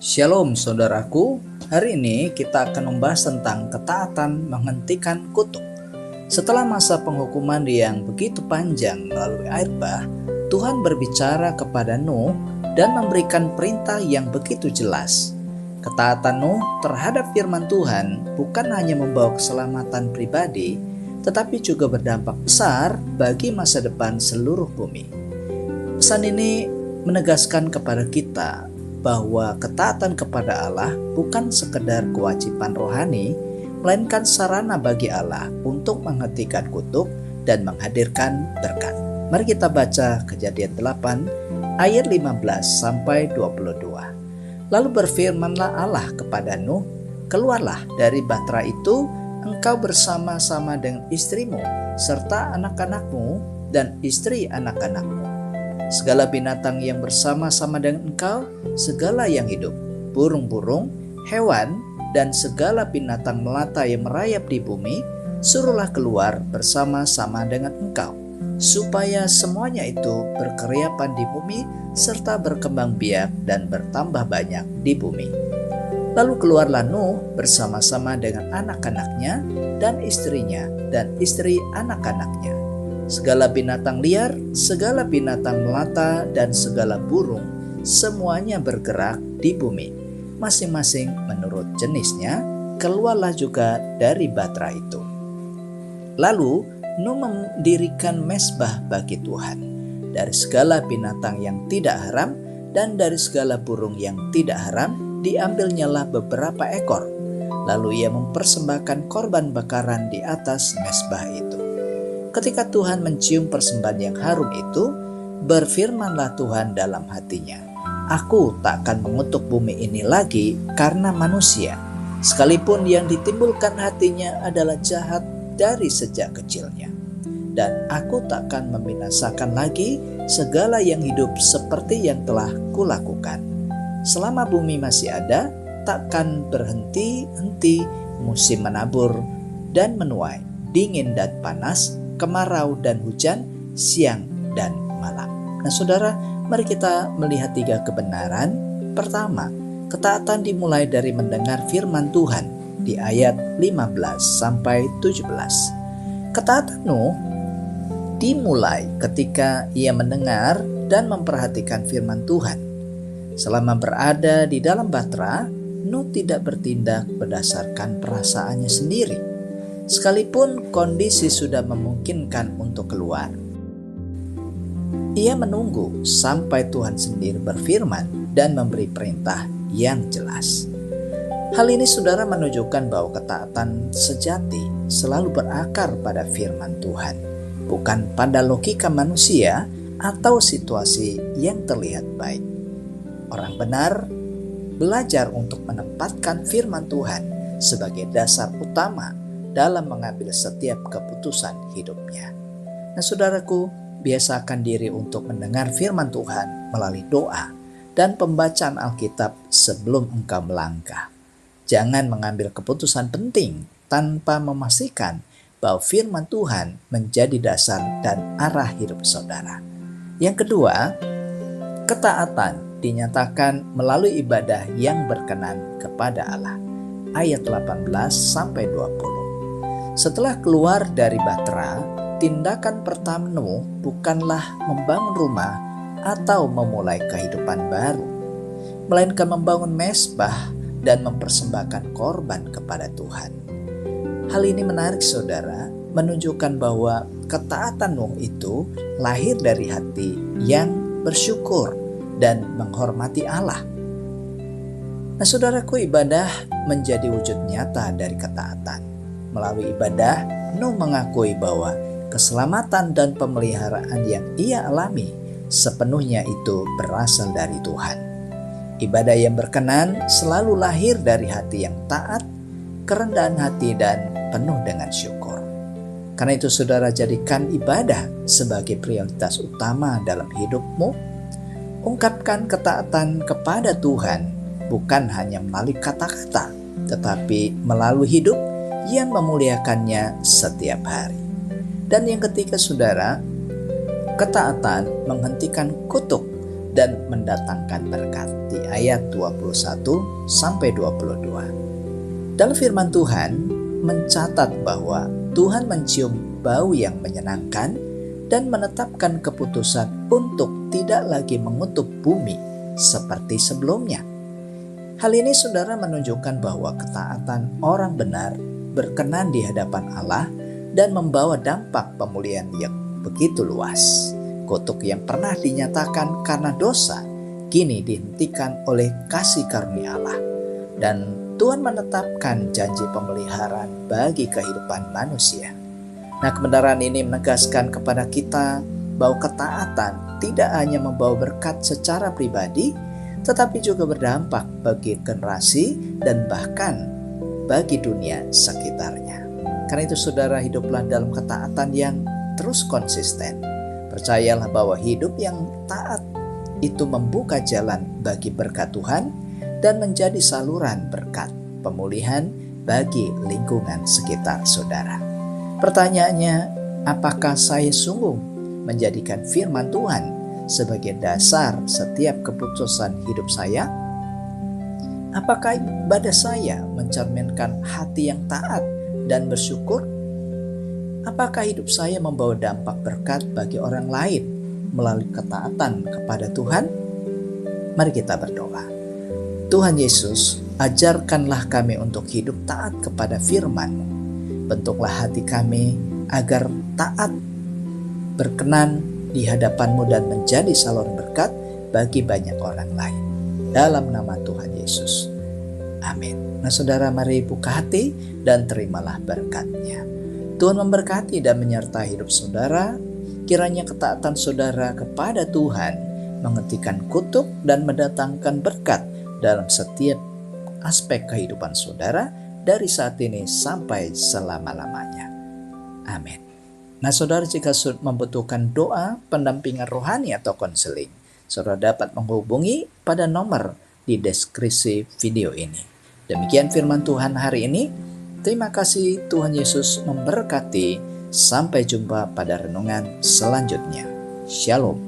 Shalom saudaraku, hari ini kita akan membahas tentang ketaatan menghentikan kutuk. Setelah masa penghukuman yang begitu panjang melalui air bah, Tuhan berbicara kepada Nuh dan memberikan perintah yang begitu jelas. Ketaatan Nuh terhadap firman Tuhan bukan hanya membawa keselamatan pribadi, tetapi juga berdampak besar bagi masa depan seluruh bumi. Pesan ini menegaskan kepada kita bahwa ketaatan kepada Allah bukan sekedar kewajiban rohani, melainkan sarana bagi Allah untuk menghentikan kutuk dan menghadirkan berkat. Mari kita baca Kejadian 8 ayat 15 sampai 22. Lalu berfirmanlah Allah kepada Nuh, "Keluarlah dari bahtera itu, engkau bersama-sama dengan istrimu, serta anak-anakmu dan istri anak-anakmu. Segala binatang yang bersama-sama dengan engkau, segala yang hidup, burung-burung, hewan, dan segala binatang melata yang merayap di bumi, suruhlah keluar bersama-sama dengan engkau, supaya semuanya itu berkeriapan di bumi, serta berkembang biak dan bertambah banyak di bumi." Lalu keluarlah Nuh bersama-sama dengan anak-anaknya dan istrinya dan istri anak-anaknya. Segala binatang liar, segala binatang melata, dan segala burung, semuanya bergerak di bumi, masing-masing menurut jenisnya, keluarlah juga dari bahtera itu. Lalu Nuh mendirikan mezbah bagi Tuhan, dari segala binatang yang tidak haram dan dari segala burung yang tidak haram, diambilnyalah beberapa ekor. Lalu ia mempersembahkan korban bakaran di atas mezbah itu. Ketika Tuhan mencium persembahan yang harum itu, berfirmanlah Tuhan dalam hatinya, "Aku tak akan mengutuk bumi ini lagi karena manusia, sekalipun yang ditimbulkan hatinya adalah jahat dari sejak kecilnya. Dan aku tak akan membinasakan lagi segala yang hidup seperti yang telah kulakukan. Selama bumi masih ada, takkan berhenti-henti musim menabur dan menuai, dingin dan panas, kemarau dan hujan, siang dan malam." Nah saudara, mari kita melihat 3 kebenaran. Pertama, ketaatan dimulai dari mendengar firman Tuhan di ayat 15 sampai 17. Ketaatan Nuh dimulai ketika ia mendengar dan memperhatikan firman Tuhan. Selama berada di dalam bahtera, Nuh tidak bertindak berdasarkan perasaannya sendiri, sekalipun kondisi sudah memungkinkan untuk keluar. Ia menunggu sampai Tuhan sendiri berfirman dan memberi perintah yang jelas. Hal ini saudara menunjukkan bahwa ketaatan sejati selalu berakar pada firman Tuhan, bukan pada logika manusia atau situasi yang terlihat baik. Orang benar belajar untuk menempatkan firman Tuhan sebagai dasar utama dalam mengambil setiap keputusan hidupnya. Nah saudaraku, biasakan diri untuk mendengar firman Tuhan melalui doa dan pembacaan Alkitab sebelum engkau melangkah. Jangan mengambil keputusan penting tanpa memastikan bahwa firman Tuhan menjadi dasar dan arah hidup saudara. Yang kedua, ketaatan dinyatakan melalui ibadah yang berkenan kepada Allah. Ayat 18 sampai 20. Setelah keluar dari bahtera, tindakan pertama Nuh bukanlah membangun rumah atau memulai kehidupan baru, melainkan membangun mezbah dan mempersembahkan korban kepada Tuhan. Hal ini menarik saudara, menunjukkan bahwa ketaatan Nuh itu lahir dari hati yang bersyukur dan menghormati Allah. Nah saudaraku, ibadah menjadi wujud nyata dari ketaatan. Melalui ibadah, Nuh mengakui bahwa keselamatan dan pemeliharaan yang ia alami sepenuhnya itu berasal dari Tuhan. Ibadah yang berkenan selalu lahir dari hati yang taat, kerendahan hati, dan penuh dengan syukur. Karena itu saudara, jadikan ibadah sebagai prioritas utama dalam hidupmu. Ungkapkan ketaatan kepada Tuhan bukan hanya melalui kata-kata, tetapi melalui hidup yang memuliakannya setiap hari. Dan yang ketiga saudara, ketaatan menghentikan kutuk dan mendatangkan berkat di ayat 21 sampai 22. Dalam firman Tuhan mencatat bahwa Tuhan mencium bau yang menyenangkan dan menetapkan keputusan untuk tidak lagi mengutuk bumi seperti sebelumnya. Hal ini saudara menunjukkan bahwa ketaatan orang benar berkenan di hadapan Allah dan membawa dampak pemulihan yang begitu luas. Kutuk yang pernah dinyatakan karena dosa kini dihentikan oleh kasih karunia Allah, dan Tuhan menetapkan janji pemeliharaan bagi kehidupan manusia. Nah, kebenaran ini menegaskan kepada kita bahwa ketaatan tidak hanya membawa berkat secara pribadi, tetapi juga berdampak bagi generasi dan bahkan bagi dunia sekitarnya. Karena itu saudara, hiduplah dalam ketaatan yang terus konsisten. Percayalah bahwa hidup yang taat itu membuka jalan bagi berkat Tuhan dan menjadi saluran berkat pemulihan bagi lingkungan sekitar saudara. Pertanyaannya, apakah saya sungguh menjadikan firman Tuhan sebagai dasar setiap keputusan hidup saya? Apakah ibadah saya mencerminkan hati yang taat dan bersyukur? Apakah hidup saya membawa dampak berkat bagi orang lain melalui ketaatan kepada Tuhan? Mari kita berdoa. Tuhan Yesus, ajarkanlah kami untuk hidup taat kepada firman-Mu. Bentuklah hati kami agar taat, berkenan di hadapan-Mu dan menjadi saluran berkat bagi banyak orang lain. Dalam nama Tuhan Yesus. Amin. Nah saudara, mari buka hati dan terimalah berkat-Nya. Tuhan memberkati dan menyertai hidup saudara. Kiranya ketaatan saudara kepada Tuhan menghentikan kutuk dan mendatangkan berkat dalam setiap aspek kehidupan saudara dari saat ini sampai selama-lamanya. Amin. Nah saudara, jika membutuhkan doa, pendampingan rohani atau konseling, saudara dapat menghubungi pada nomor di deskripsi video ini. Demikian firman Tuhan hari ini. Terima kasih, Tuhan Yesus memberkati. Sampai jumpa pada renungan selanjutnya. Shalom.